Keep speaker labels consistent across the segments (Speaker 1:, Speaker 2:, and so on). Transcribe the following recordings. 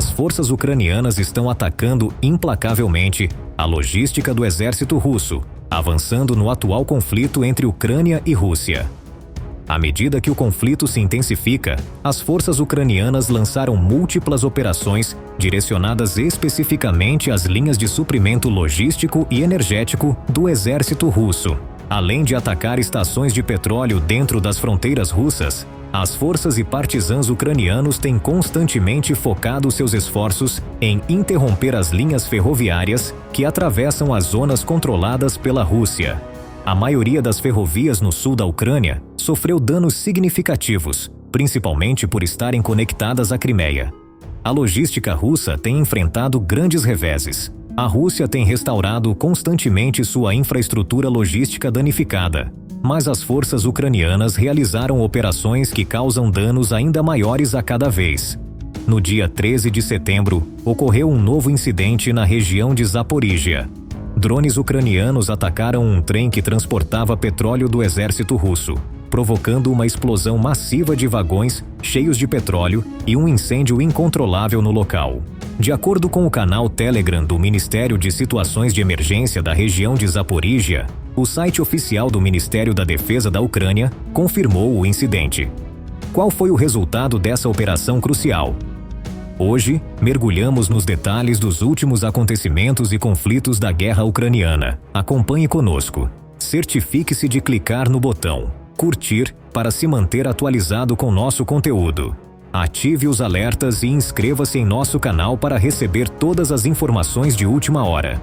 Speaker 1: As forças ucranianas estão atacando implacavelmente a logística do exército russo, avançando no atual conflito entre Ucrânia e Rússia. À medida que o conflito se intensifica, as forças ucranianas lançaram múltiplas operações direcionadas especificamente às linhas de suprimento logístico e energético do exército russo. Além de atacar estações de petróleo dentro das fronteiras russas, as forças e partisãs ucranianos têm constantemente focado seus esforços em interromper as linhas ferroviárias que atravessam as zonas controladas pela Rússia. A maioria das ferrovias no sul da Ucrânia sofreu danos significativos, principalmente por estarem conectadas à Crimeia. A logística russa tem enfrentado grandes reveses. A Rússia tem restaurado constantemente sua infraestrutura logística danificada, mas as forças ucranianas realizaram operações que causam danos ainda maiores a cada vez. No dia 13 de setembro, ocorreu um novo incidente na região de Zaporíjia. Drones ucranianos atacaram um trem que transportava petróleo do exército russo, provocando uma explosão massiva de vagões cheios de petróleo e um incêndio incontrolável no local. De acordo com o canal Telegram do Ministério de Situações de Emergência da região de Zaporíjia, o site oficial do Ministério da Defesa da Ucrânia confirmou o incidente. Qual foi o resultado dessa operação crucial? Hoje, mergulhamos nos detalhes dos últimos acontecimentos e conflitos da guerra ucraniana. Acompanhe conosco. Certifique-se de clicar no botão curtir para se manter atualizado com nosso conteúdo. Ative os alertas e inscreva-se em nosso canal para receber todas as informações de última hora.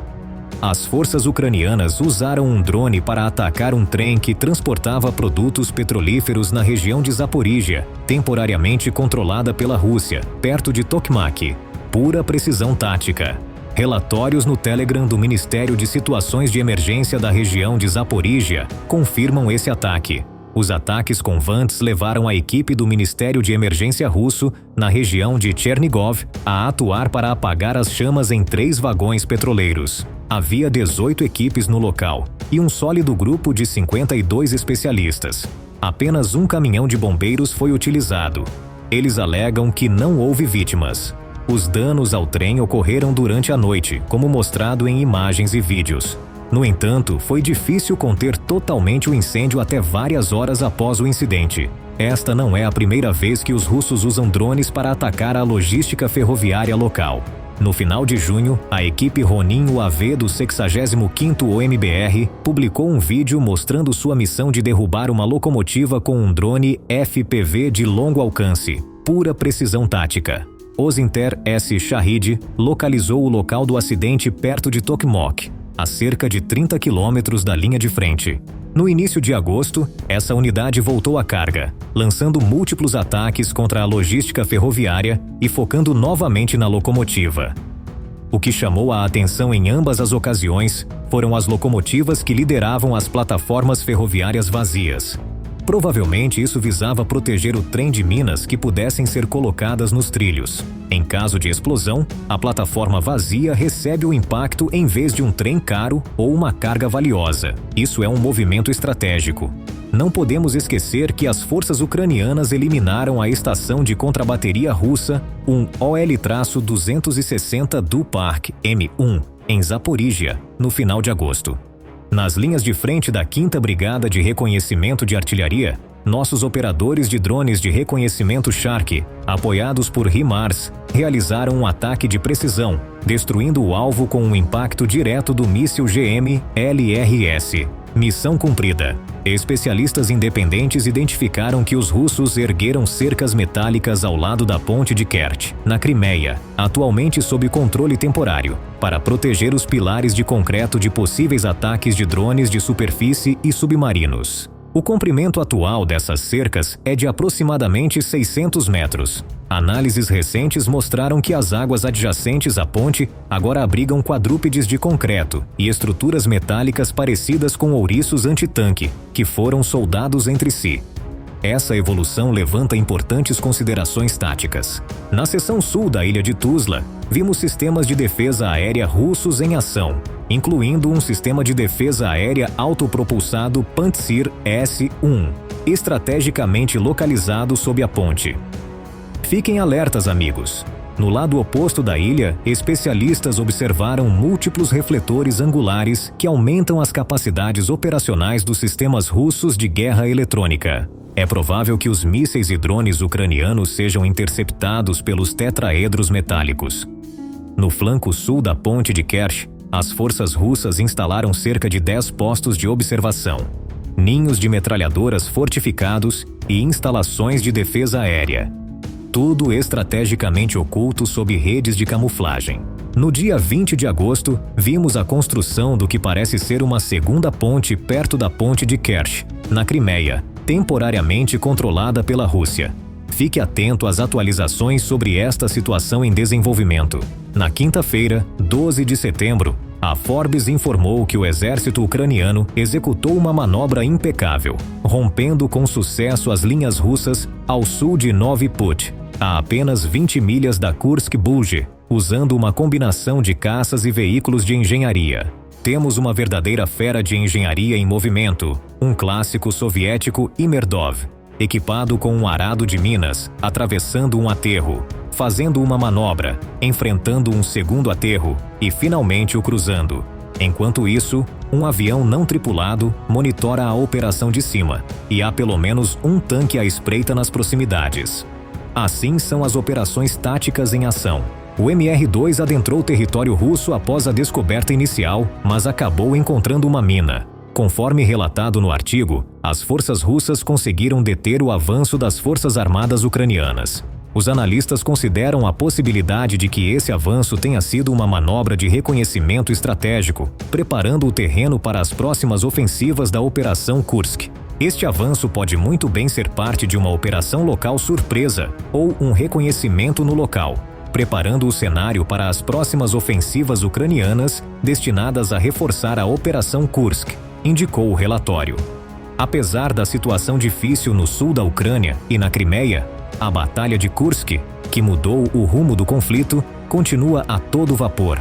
Speaker 1: As forças ucranianas usaram um drone para atacar um trem que transportava produtos petrolíferos na região de Zaporíjia, temporariamente controlada pela Rússia, perto de Tokmak. Pura precisão tática. Relatórios no Telegram do Ministério de Situações de Emergência da região de Zaporíjia confirmam esse ataque. Os ataques convantes levaram a equipe do Ministério de Emergência russo, na região de Chernigov, a atuar para apagar as chamas em 3 vagões petroleiros. Havia 18 equipes no local e um sólido grupo de 52 especialistas. Apenas um caminhão de bombeiros foi utilizado. Eles alegam que não houve vítimas. Os danos ao trem ocorreram durante a noite, como mostrado em imagens e vídeos. No entanto, foi difícil conter totalmente o incêndio até várias horas após o incidente. Esta não é a primeira vez que os russos usam drones para atacar a logística ferroviária local. No final de junho, a equipe Ronin UAV do 65º OMBR publicou um vídeo mostrando sua missão de derrubar uma locomotiva com um drone FPV de longo alcance. Pura precisão tática. Ozinter S. Shahid localizou o local do acidente perto de Tokmak, a cerca de 30 quilômetros da linha de frente. No início de agosto, essa unidade voltou à carga, lançando múltiplos ataques contra a logística ferroviária e focando novamente na locomotiva. O que chamou a atenção em ambas as ocasiões foram as locomotivas que lideravam as plataformas ferroviárias vazias. Provavelmente isso visava proteger o trem de minas que pudessem ser colocadas nos trilhos. Em caso de explosão, a plataforma vazia recebe o impacto em vez de um trem caro ou uma carga valiosa. Isso é um movimento estratégico. Não podemos esquecer que as forças ucranianas eliminaram a estação de contrabateria russa, um OL-260 Dupark M1, em Zaporíjia, no final de agosto. Nas linhas de frente da 5ª Brigada de Reconhecimento de Artilharia, nossos operadores de drones de reconhecimento Shark, apoiados por HIMARS, realizaram um ataque de precisão, destruindo o alvo com um impacto direto do míssil GM-LRS. Missão cumprida. Especialistas independentes identificaram que os russos ergueram cercas metálicas ao lado da ponte de Kerch, na Crimeia, atualmente sob controle temporário, para proteger os pilares de concreto de possíveis ataques de drones de superfície e submarinos. O comprimento atual dessas cercas é de aproximadamente 600 metros. Análises recentes mostraram que as águas adjacentes à ponte agora abrigam quadrúpedes de concreto e estruturas metálicas parecidas com ouriços antitanque, que foram soldados entre si. Essa evolução levanta importantes considerações táticas. Na seção sul da ilha de Tuzla, vimos sistemas de defesa aérea russos em ação, incluindo um sistema de defesa aérea autopropulsado Pantsir S-1, estrategicamente localizado sob a ponte. Fiquem alertas, amigos. No lado oposto da ilha, especialistas observaram múltiplos refletores angulares que aumentam as capacidades operacionais dos sistemas russos de guerra eletrônica. É provável que os mísseis e drones ucranianos sejam interceptados pelos tetraedros metálicos. No flanco sul da ponte de Kerch, as forças russas instalaram cerca de 10 postos de observação, ninhos de metralhadoras fortificados e instalações de defesa aérea. Tudo estrategicamente oculto sob redes de camuflagem. No dia 20 de agosto, vimos a construção do que parece ser uma segunda ponte perto da ponte de Kerch, na Crimeia, temporariamente controlada pela Rússia. Fique atento às atualizações sobre esta situação em desenvolvimento. Na quinta-feira, 12 de setembro, a Forbes informou que o exército ucraniano executou uma manobra impecável, rompendo com sucesso as linhas russas ao sul de Novi Put, a apenas 20 milhas da Kursk-Bulge, usando uma combinação de caças e veículos de engenharia. Temos uma verdadeira fera de engenharia em movimento, um clássico soviético Imerdov, equipado com um arado de minas, atravessando um aterro, fazendo uma manobra, enfrentando um segundo aterro e finalmente o cruzando. Enquanto isso, um avião não tripulado monitora a operação de cima e há pelo menos um tanque à espreita nas proximidades. Assim são as operações táticas em ação. O MR-2 adentrou o território russo após a descoberta inicial, mas acabou encontrando uma mina. Conforme relatado no artigo, as forças russas conseguiram deter o avanço das forças armadas ucranianas. Os analistas consideram a possibilidade de que esse avanço tenha sido uma manobra de reconhecimento estratégico, preparando o terreno para as próximas ofensivas da Operação Kursk. Este avanço pode muito bem ser parte de uma operação local surpresa ou um reconhecimento no local, preparando o cenário para as próximas ofensivas ucranianas destinadas a reforçar a Operação Kursk, indicou o relatório. Apesar da situação difícil no sul da Ucrânia e na Crimeia, a Batalha de Kursk, que mudou o rumo do conflito, continua a todo vapor.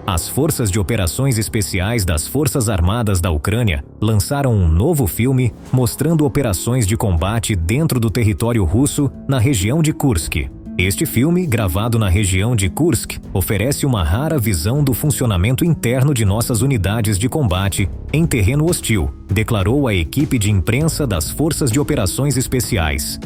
Speaker 1: As Forças de Operações Especiais das Forças Armadas da Ucrânia lançaram um novo filme mostrando operações de combate dentro do território russo na região de Kursk. Este filme, gravado na região de Kursk, oferece uma rara visão do funcionamento interno de nossas unidades de combate em terreno hostil, declarou a equipe de imprensa das Forças de Operações Especiais.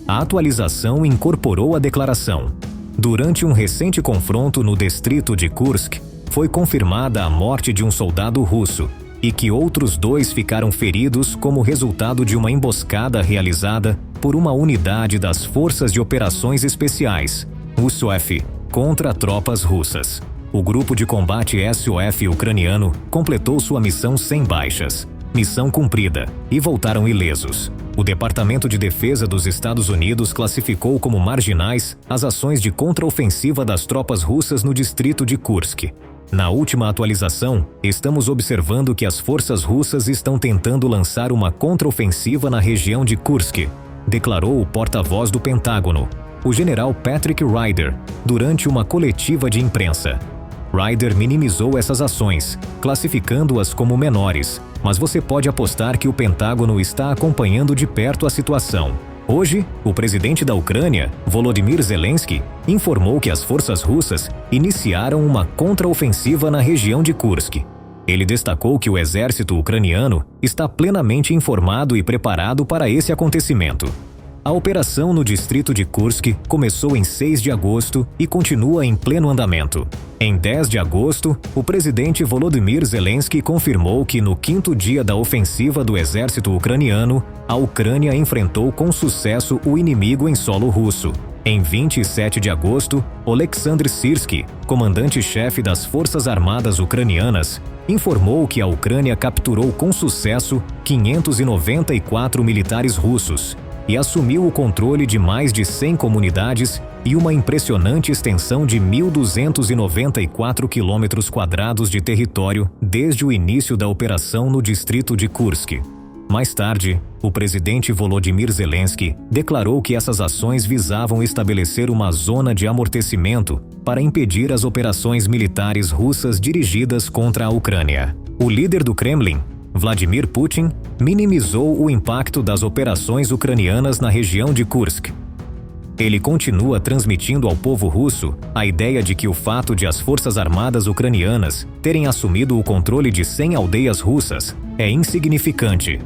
Speaker 1: A atualização incorporou a declaração. Durante um recente confronto no distrito de Kursk, foi confirmada a morte de um soldado russo e que outros 2 ficaram feridos como resultado de uma emboscada realizada por uma unidade das Forças de Operações Especiais, USOF, contra tropas russas. O grupo de combate SOF ucraniano completou sua missão sem baixas, missão cumprida, e voltaram ilesos. O Departamento de Defesa dos Estados Unidos classificou como marginais as ações de contraofensiva das tropas russas no distrito de Kursk. Na última atualização, estamos observando que as forças russas estão tentando lançar uma contraofensiva na região de Kursk, declarou o porta-voz do Pentágono, o general Patrick Ryder, durante uma coletiva de imprensa. Ryder minimizou essas ações, classificando-as como menores, mas você pode apostar que o Pentágono está acompanhando de perto a situação. Hoje, o presidente da Ucrânia, Volodymyr Zelensky, informou que as forças russas iniciaram uma contraofensiva na região de Kursk. Ele destacou que o exército ucraniano está plenamente informado e preparado para esse acontecimento. A operação no distrito de Kursk começou em 6 de agosto e continua em pleno andamento. Em 10 de agosto, o presidente Volodymyr Zelensky confirmou que no 5º dia da ofensiva do exército ucraniano, a Ucrânia enfrentou com sucesso o inimigo em solo russo. Em 27 de agosto, Oleksandr Syrskyi, comandante-chefe das Forças Armadas Ucranianas, informou que a Ucrânia capturou com sucesso 594 militares russos e assumiu o controle de mais de 100 comunidades e uma impressionante extensão de 1.294 km² de território desde o início da operação no distrito de Kursk. Mais tarde, o presidente Volodymyr Zelensky declarou que essas ações visavam estabelecer uma zona de amortecimento para impedir as operações militares russas dirigidas contra a Ucrânia. O líder do Kremlin, Vladimir Putin, minimizou o impacto das operações ucranianas na região de Kursk. Ele continua transmitindo ao povo russo a ideia de que o fato de as forças armadas ucranianas terem assumido o controle de 100 aldeias russas é insignificante.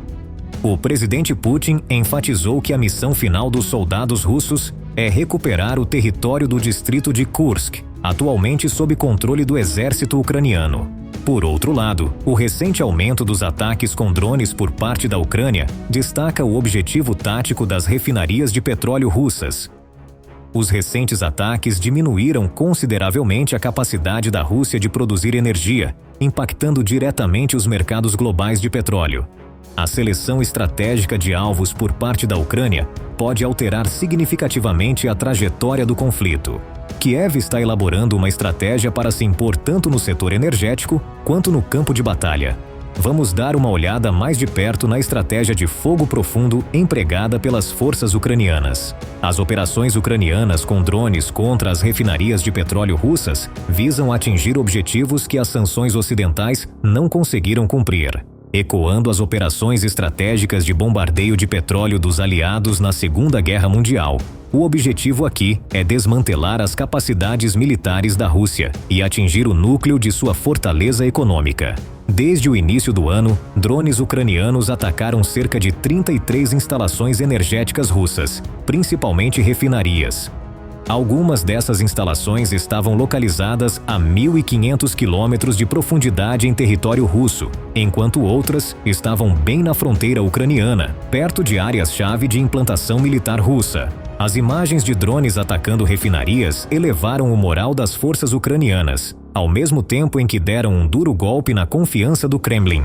Speaker 1: O presidente Putin enfatizou que a missão final dos soldados russos é recuperar o território do distrito de Kursk, atualmente sob controle do exército ucraniano. Por outro lado, o recente aumento dos ataques com drones por parte da Ucrânia destaca o objetivo tático das refinarias de petróleo russas. Os recentes ataques diminuíram consideravelmente a capacidade da Rússia de produzir energia, impactando diretamente os mercados globais de petróleo. A seleção estratégica de alvos por parte da Ucrânia pode alterar significativamente a trajetória do conflito. Kiev está elaborando uma estratégia para se impor tanto no setor energético quanto no campo de batalha. Vamos dar uma olhada mais de perto na estratégia de fogo profundo empregada pelas forças ucranianas. As operações ucranianas com drones contra as refinarias de petróleo russas visam atingir objetivos que as sanções ocidentais não conseguiram cumprir. Ecoando as operações estratégicas de bombardeio de petróleo dos aliados na Segunda Guerra Mundial, o objetivo aqui é desmantelar as capacidades militares da Rússia e atingir o núcleo de sua fortaleza econômica. Desde o início do ano, drones ucranianos atacaram cerca de 33 instalações energéticas russas, principalmente refinarias. Algumas dessas instalações estavam localizadas a 1.500 quilômetros de profundidade em território russo, enquanto outras estavam bem na fronteira ucraniana, perto de áreas-chave de implantação militar russa. As imagens de drones atacando refinarias elevaram o moral das forças ucranianas, ao mesmo tempo em que deram um duro golpe na confiança do Kremlin.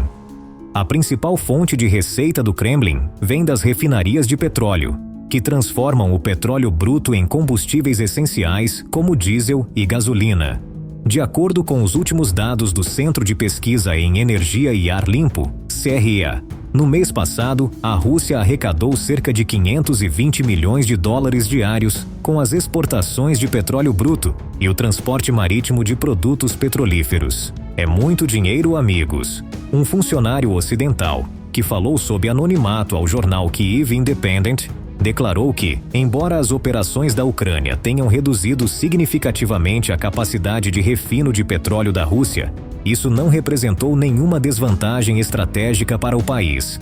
Speaker 1: A principal fonte de receita do Kremlin vem das refinarias de petróleo, que transformam o petróleo bruto em combustíveis essenciais como diesel e gasolina. De acordo com os últimos dados do Centro de Pesquisa em Energia e Ar Limpo, CREA, no mês passado, a Rússia arrecadou cerca de 520 milhões de dólares diários com as exportações de petróleo bruto e o transporte marítimo de produtos petrolíferos. É muito dinheiro, amigos. Um funcionário ocidental, que falou sob anonimato ao jornal Kyiv Independent, declarou que, embora as operações da Ucrânia tenham reduzido significativamente a capacidade de refino de petróleo da Rússia, isso não representou nenhuma desvantagem estratégica para o país.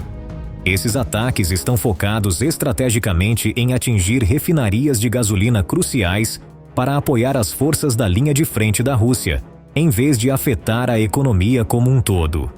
Speaker 1: Esses ataques estão focados estrategicamente em atingir refinarias de gasolina cruciais para apoiar as forças da linha de frente da Rússia, em vez de afetar a economia como um todo.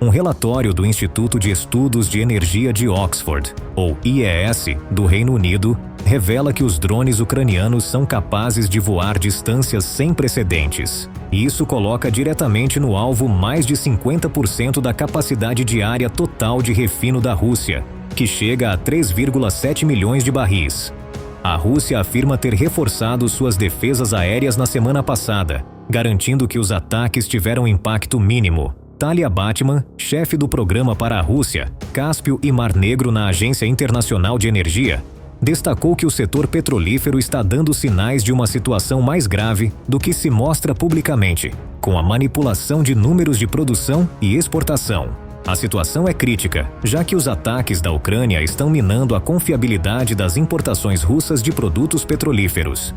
Speaker 1: Um relatório do Instituto de Estudos de Energia de Oxford, ou IES, do Reino Unido, revela que os drones ucranianos são capazes de voar distâncias sem precedentes. E isso coloca diretamente no alvo mais de 50% da capacidade diária total de refino da Rússia, que chega a 3,7 milhões de barris. A Rússia afirma ter reforçado suas defesas aéreas na semana passada, garantindo que os ataques tiveram impacto mínimo. Talia Batman, chefe do Programa para a Rússia, Cáspio e Mar Negro na Agência Internacional de Energia, destacou que o setor petrolífero está dando sinais de uma situação mais grave do que se mostra publicamente, com a manipulação de números de produção e exportação. A situação é crítica, já que os ataques da Ucrânia estão minando a confiabilidade das importações russas de produtos petrolíferos.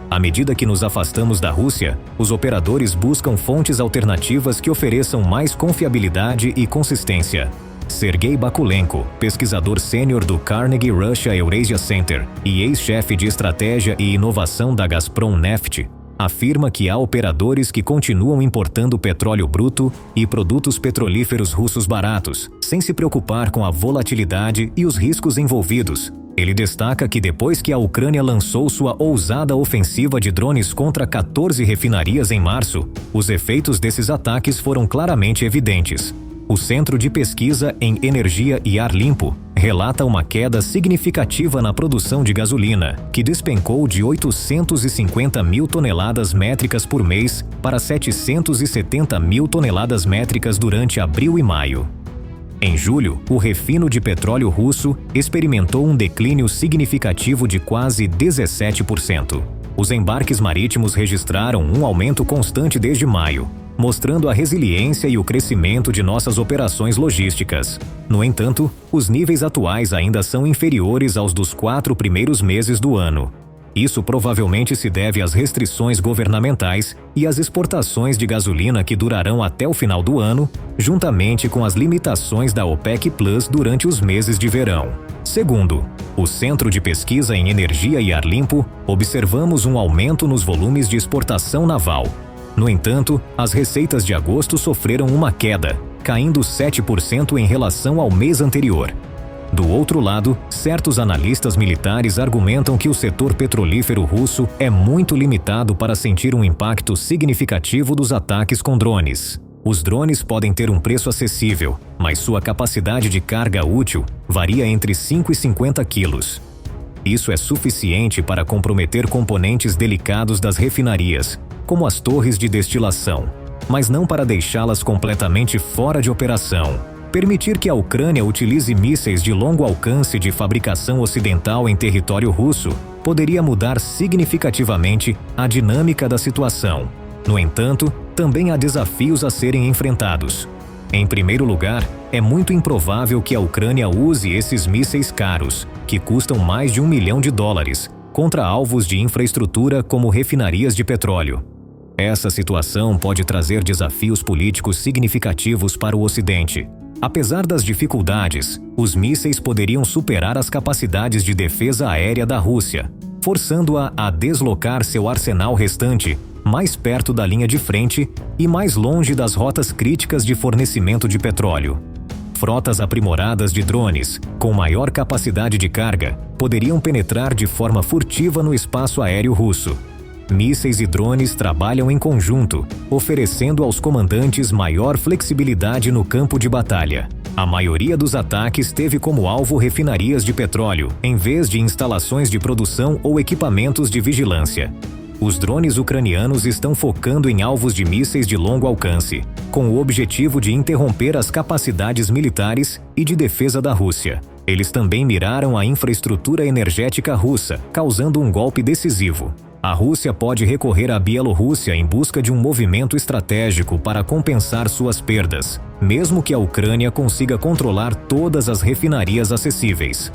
Speaker 1: À medida que nos afastamos da Rússia, os operadores buscam fontes alternativas que ofereçam mais confiabilidade e consistência. Sergei Bakulenko, pesquisador sênior do Carnegie Russia Eurasia Center e ex-chefe de estratégia e inovação da Gazprom Neft, afirma que há operadores que continuam importando petróleo bruto e produtos petrolíferos russos baratos, sem se preocupar com a volatilidade e os riscos envolvidos. Ele destaca que depois que a Ucrânia lançou sua ousada ofensiva de drones contra 14 refinarias em março, os efeitos desses ataques foram claramente evidentes. O Centro de Pesquisa em Energia e Ar Limpo relata uma queda significativa na produção de gasolina, que despencou de 850 mil toneladas métricas por mês para 770 mil toneladas métricas durante abril e maio. Em julho, o refino de petróleo russo experimentou um declínio significativo de quase 17%. Os embarques marítimos registraram um aumento constante desde maio, mostrando a resiliência e o crescimento de nossas operações logísticas. No entanto, os níveis atuais ainda são inferiores aos dos 4 primeiros meses do ano. Isso provavelmente se deve às restrições governamentais e às exportações de gasolina que durarão até o final do ano, juntamente com as limitações da OPEC Plus durante os meses de verão. Segundo o Centro de Pesquisa em Energia e Ar Limpo, observamos um aumento nos volumes de exportação naval. No entanto, as receitas de agosto sofreram uma queda, caindo 7% em relação ao mês anterior. Do outro lado, certos analistas militares argumentam que o setor petrolífero russo é muito limitado para sentir um impacto significativo dos ataques com drones. Os drones podem ter um preço acessível, mas sua capacidade de carga útil varia entre 5 e 50 quilos. Isso é suficiente para comprometer componentes delicados das refinarias, como as torres de destilação, mas não para deixá-las completamente fora de operação. Permitir que a Ucrânia utilize mísseis de longo alcance de fabricação ocidental em território russo poderia mudar significativamente a dinâmica da situação. No entanto, também há desafios a serem enfrentados. Em primeiro lugar, é muito improvável que a Ucrânia use esses mísseis caros, que custam mais de $1 milhão, contra alvos de infraestrutura como refinarias de petróleo. Essa situação pode trazer desafios políticos significativos para o Ocidente. Apesar das dificuldades, os mísseis poderiam superar as capacidades de defesa aérea da Rússia, forçando-a a deslocar seu arsenal restante mais perto da linha de frente e mais longe das rotas críticas de fornecimento de petróleo. Frotas aprimoradas de drones, com maior capacidade de carga, poderiam penetrar de forma furtiva no espaço aéreo russo. Mísseis e drones trabalham em conjunto, oferecendo aos comandantes maior flexibilidade no campo de batalha. A maioria dos ataques teve como alvo refinarias de petróleo, em vez de instalações de produção ou equipamentos de vigilância. Os drones ucranianos estão focando em alvos de mísseis de longo alcance, com o objetivo de interromper as capacidades militares e de defesa da Rússia. Eles também miraram a infraestrutura energética russa, causando um golpe decisivo. A Rússia pode recorrer à Bielorrússia em busca de um movimento estratégico para compensar suas perdas, mesmo que a Ucrânia consiga controlar todas as refinarias acessíveis.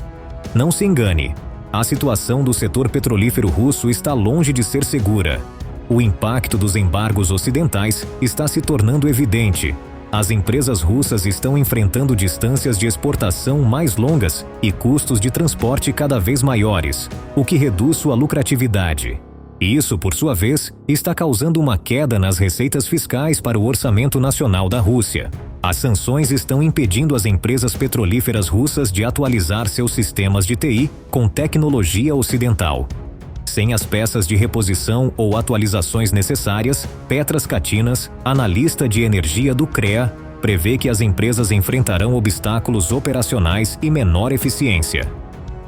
Speaker 1: Não se engane, a situação do setor petrolífero russo está longe de ser segura. O impacto dos embargos ocidentais está se tornando evidente. As empresas russas estão enfrentando distâncias de exportação mais longas e custos de transporte cada vez maiores, o que reduz sua lucratividade. Isso, por sua vez, está causando uma queda nas receitas fiscais para o orçamento nacional da Rússia. As sanções estão impedindo as empresas petrolíferas russas de atualizar seus sistemas de TI com tecnologia ocidental. Sem as peças de reposição ou atualizações necessárias, Petras Katinas, analista de energia do CREA, prevê que as empresas enfrentarão obstáculos operacionais e menor eficiência.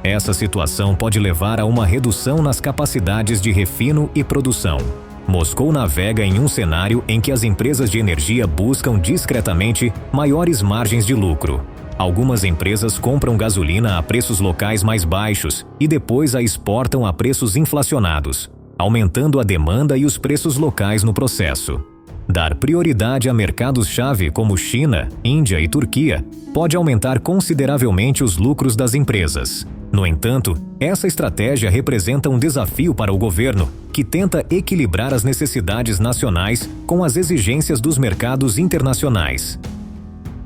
Speaker 1: Essa situação pode levar a uma redução nas capacidades de refino e produção. Moscou navega em um cenário em que as empresas de energia buscam discretamente maiores margens de lucro. Algumas empresas compram gasolina a preços locais mais baixos e depois a exportam a preços inflacionados, aumentando a demanda e os preços locais no processo. Dar prioridade a mercados-chave como China, Índia e Turquia pode aumentar consideravelmente os lucros das empresas. No entanto, essa estratégia representa um desafio para o governo, que tenta equilibrar as necessidades nacionais com as exigências dos mercados internacionais.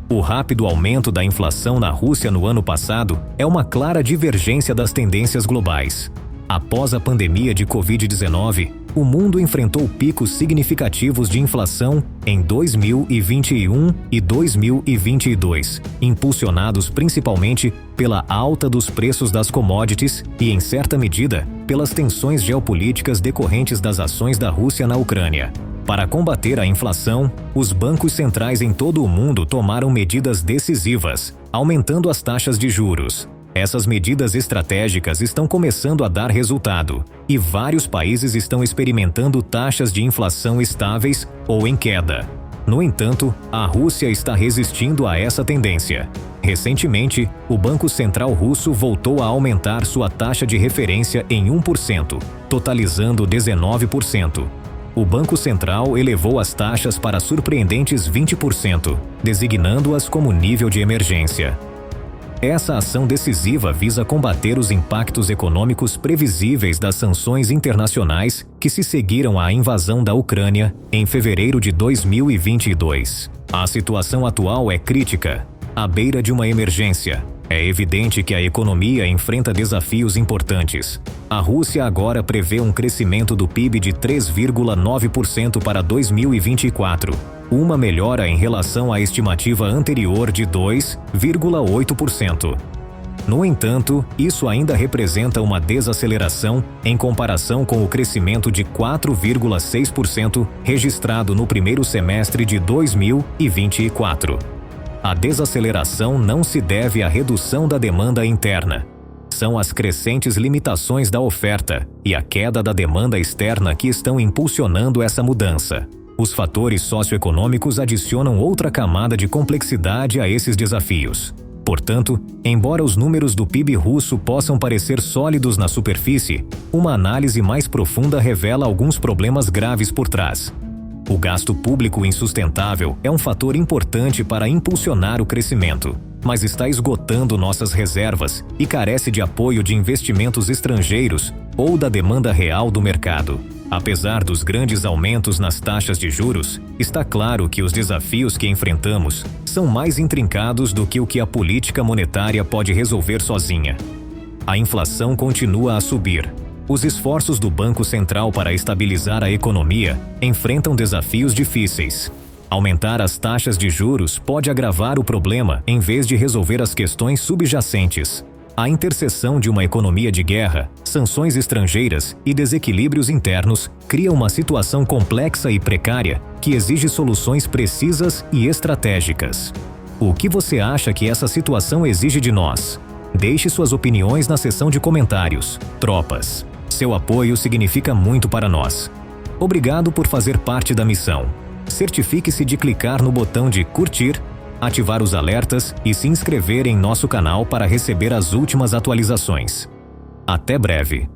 Speaker 1: O rápido aumento da inflação na Rússia no ano passado é uma clara divergência das tendências globais. Após a pandemia de Covid-19, o mundo enfrentou picos significativos de inflação em 2021 e 2022, impulsionados principalmente pela alta dos preços das commodities e, em certa medida, pelas tensões geopolíticas decorrentes das ações da Rússia na Ucrânia. Para combater a inflação, os bancos centrais em todo o mundo tomaram medidas decisivas, aumentando as taxas de juros. Essas medidas estratégicas estão começando a dar resultado, e vários países estão experimentando taxas de inflação estáveis ou em queda. No entanto, a Rússia está resistindo a essa tendência. Recentemente, o Banco Central Russo voltou a aumentar sua taxa de referência em 1%, totalizando 19%. O Banco Central elevou as taxas para surpreendentes 20%, designando-as como nível de emergência. Essa ação decisiva visa combater os impactos econômicos previsíveis das sanções internacionais que se seguiram à invasão da Ucrânia em fevereiro de 2022. A situação atual é crítica, à beira de uma emergência. É evidente que a economia enfrenta desafios importantes. A Rússia agora prevê um crescimento do PIB de 3,9% para 2024, uma melhora em relação à estimativa anterior de 2,8%. No entanto, isso ainda representa uma desaceleração em comparação com o crescimento de 4,6% registrado no primeiro semestre de 2024. A desaceleração não se deve à redução da demanda interna. São as crescentes limitações da oferta e a queda da demanda externa que estão impulsionando essa mudança. Os fatores socioeconômicos adicionam outra camada de complexidade a esses desafios. Portanto, embora os números do PIB russo possam parecer sólidos na superfície, uma análise mais profunda revela alguns problemas graves por trás. O gasto público insustentável é um fator importante para impulsionar o crescimento, mas está esgotando nossas reservas e carece de apoio de investimentos estrangeiros ou da demanda real do mercado. Apesar dos grandes aumentos nas taxas de juros, está claro que os desafios que enfrentamos são mais intrincados do que o que a política monetária pode resolver sozinha. A inflação continua a subir. Os esforços do Banco Central para estabilizar a economia enfrentam desafios difíceis. Aumentar as taxas de juros pode agravar o problema em vez de resolver as questões subjacentes. A interseção de uma economia de guerra, sanções estrangeiras e desequilíbrios internos cria uma situação complexa e precária que exige soluções precisas e estratégicas. O que você acha que essa situação exige de nós? Deixe suas opiniões na seção de comentários. Tropas, seu apoio significa muito para nós. Obrigado por fazer parte da missão. Certifique-se de clicar no botão de curtir, ativar os alertas e se inscrever em nosso canal para receber as últimas atualizações. Até breve!